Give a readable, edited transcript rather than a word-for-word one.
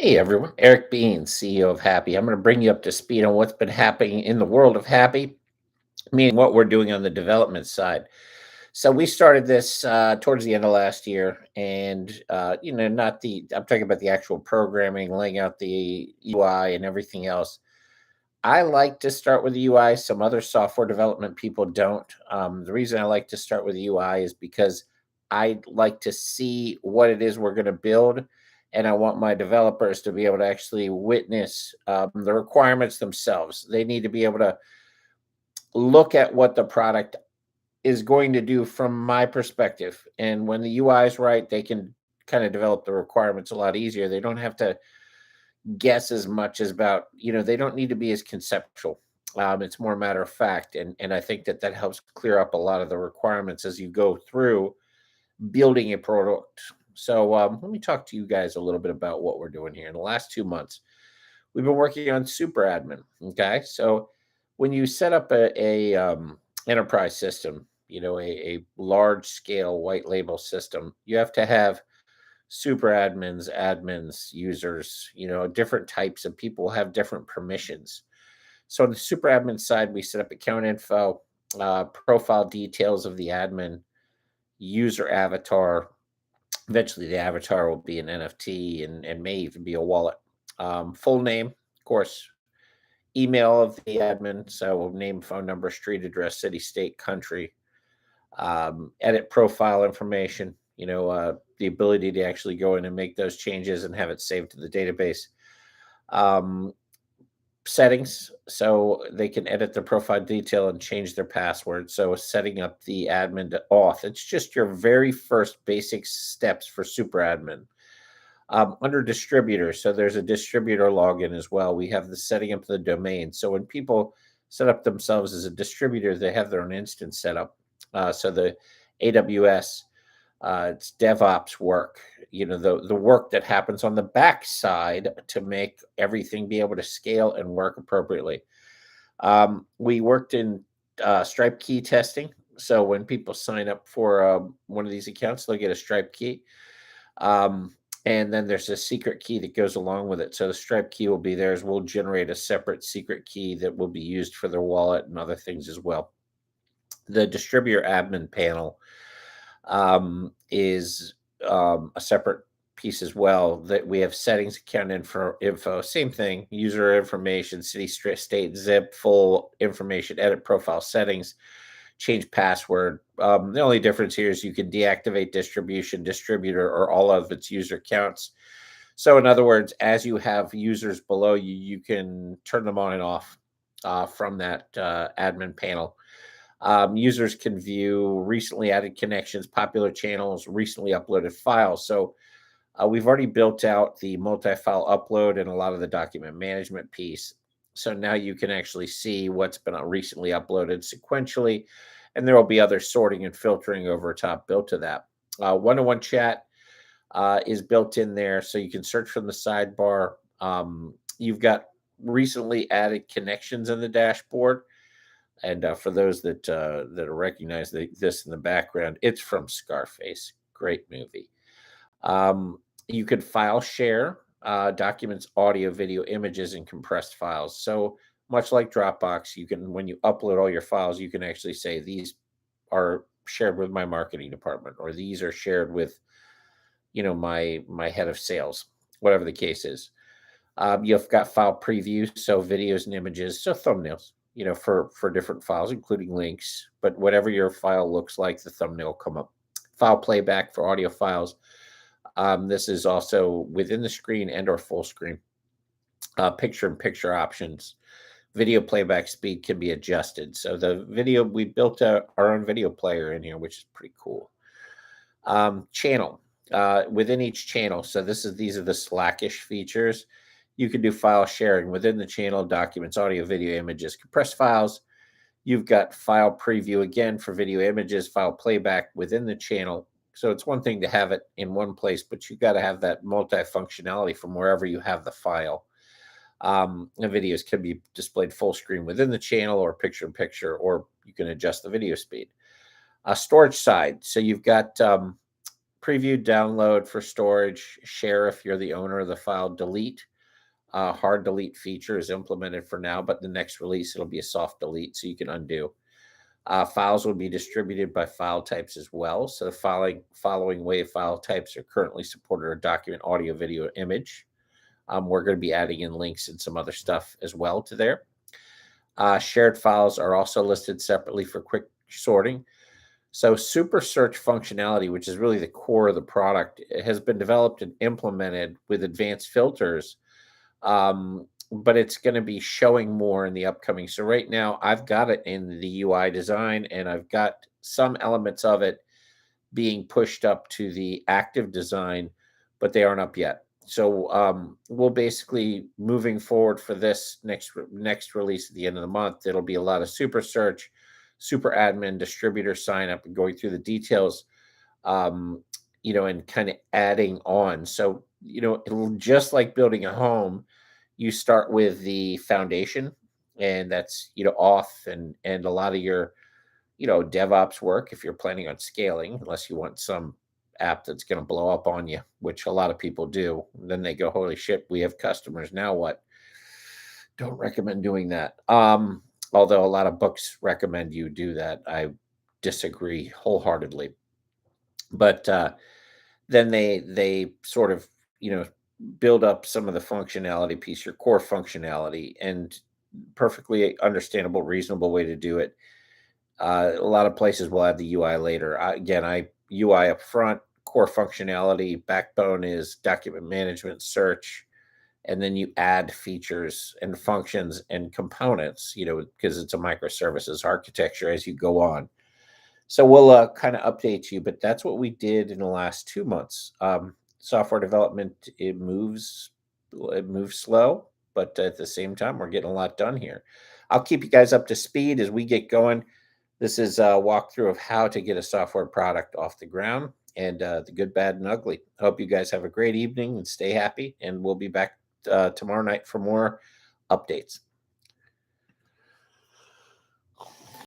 Hey everyone, Eric Beans, CEO of HapPhi. I'm going to bring you up to speed on what's been happening in the world of HapPhi, meaning what we're doing on the development side. So we started this towards the end of last year, and not the. I'm talking about the actual programming, laying out the UI and everything else. I like to start with the UI. Some other software development people don't. The reason I like to start with the UI is because I like to see what it is we're going to build, and I want my developers to be able to actually witness the requirements themselves. They need to be able to look at what the product is going to do from my perspective. And when the UI is right, they can kind of develop the requirements a lot easier. They don't have to guess as much as about, they don't need to be as conceptual. It's more matter of fact. And I think that that helps clear up a lot of the requirements as you go through building a product. So let me talk to you guys a little bit about what we're doing here. In the last 2 months, we've been working on super admin. Okay. So when you set up a enterprise system, a large scale white label system, you have to have super admins, users, different types of people have different permissions. So on the super admin side, we set up account info, profile details of the admin, user avatar. Eventually, the avatar will be an NFT and may even be a wallet. Full name, of course, email of the admin. So name, phone number, street address, city, state, country, edit profile information, the ability to actually go in and make those changes and have it saved to the database. Um, Settings, so they can edit their profile detail and change their password. So setting up the admin to auth, it's just your very first basic steps for super admin. Under distributor, so there's a distributor login as well. We have the setting up the domain. So when people set up themselves as a distributor, they have their own instance set up. So the AWS, it's DevOps work, the work that happens on the backside to make everything be able to scale and work appropriately. We worked in Stripe key testing. So when people sign up for one of these accounts, they'll get a Stripe key. And then there's a secret key that goes along with it. So the Stripe key will be theirs. We'll generate a separate secret key that will be used for their wallet and other things as well. The distributor admin panel is a separate piece as well, that we have settings, account info, same thing, user information, city, state, zip, full information, edit profile settings, change password. The only difference here is you can deactivate distribution, distributor, or all of its user counts. So in other words, as you have users below you, you can turn them on and off from that admin panel. Users can view recently added connections, popular channels, recently uploaded files. So we've already built out the multi-file upload and a lot of the document management piece. So now you can actually see what's been recently uploaded sequentially, and there will be other sorting and filtering over top built to that. One-on-one chat is built in there, so you can search from the sidebar. You've got recently added connections in the dashboard. And for those that recognize this in the background, it's from Scarface. Great movie. You could file share documents, audio, video, images, and compressed files. So much like Dropbox, you can, when you upload all your files, you can actually say these are shared with my marketing department, or these are shared with, my head of sales, whatever the case is. You've got file preview, so videos and images, so thumbnails, for different files, including links. But whatever your file looks like, the thumbnail will come up. File playback for audio files. This is also within the screen and or full screen. Picture-in-picture options. Video playback speed can be adjusted. So the video, we built our own video player in here, which is pretty cool. Channel. Within each channel, so these are the Slackish features. You can do file sharing within the channel, documents, audio, video, images, compressed files. You've got file preview again for video, images, file playback within the channel. So it's one thing to have it in one place, but you got to have that multi-functionality from wherever you have the file. The videos can be displayed full screen within the channel or picture-in-picture, or you can adjust the video speed. Storage side. So you've got preview, download for storage, share if you're the owner of the file, delete. Hard delete feature is implemented for now, but the next release it'll be a soft delete, so you can undo. Files will be distributed by file types as well. So the following WAV file types are currently supported: are document, audio, video, image. We're going to be adding in links and some other stuff as well to there. Shared files are also listed separately for quick sorting. So super search functionality, which is really the core of the product, it has been developed and implemented with advanced filters, but it's going to be showing more in the upcoming. So right now I've got it in the UI design, and I've got some elements of it being pushed up to the active design, but they aren't up yet. So we'll basically, moving forward for this next release at the end of the month, it'll be a lot of super search, super admin, distributor sign up, and going through the details, and kind of adding on. So it'll, just like building a home, you start with the foundation, and that's auth and a lot of your DevOps work if you're planning on scaling, unless you want some app that's going to blow up on you, which a lot of people do. Then they go, holy shit, we have customers. Now what? Don't recommend doing that. Although a lot of books recommend you do that. I disagree wholeheartedly. But then they sort of, build up some of the functionality piece, your core functionality, and perfectly understandable, reasonable way to do it. A lot of places will add the UI later. I UI up front, core functionality, backbone is document management, search, and then you add features and functions and components, because it's a microservices architecture as you go on. So we'll kind of update you, but that's what we did in the last 2 months. Software development, it moves slow, but at the same time, we're getting a lot done here. I'll keep you guys up to speed as we get going. This is a walkthrough of how to get a software product off the ground, and the good, bad, and ugly. I hope you guys have a great evening and stay happy, and we'll be back tomorrow night for more updates.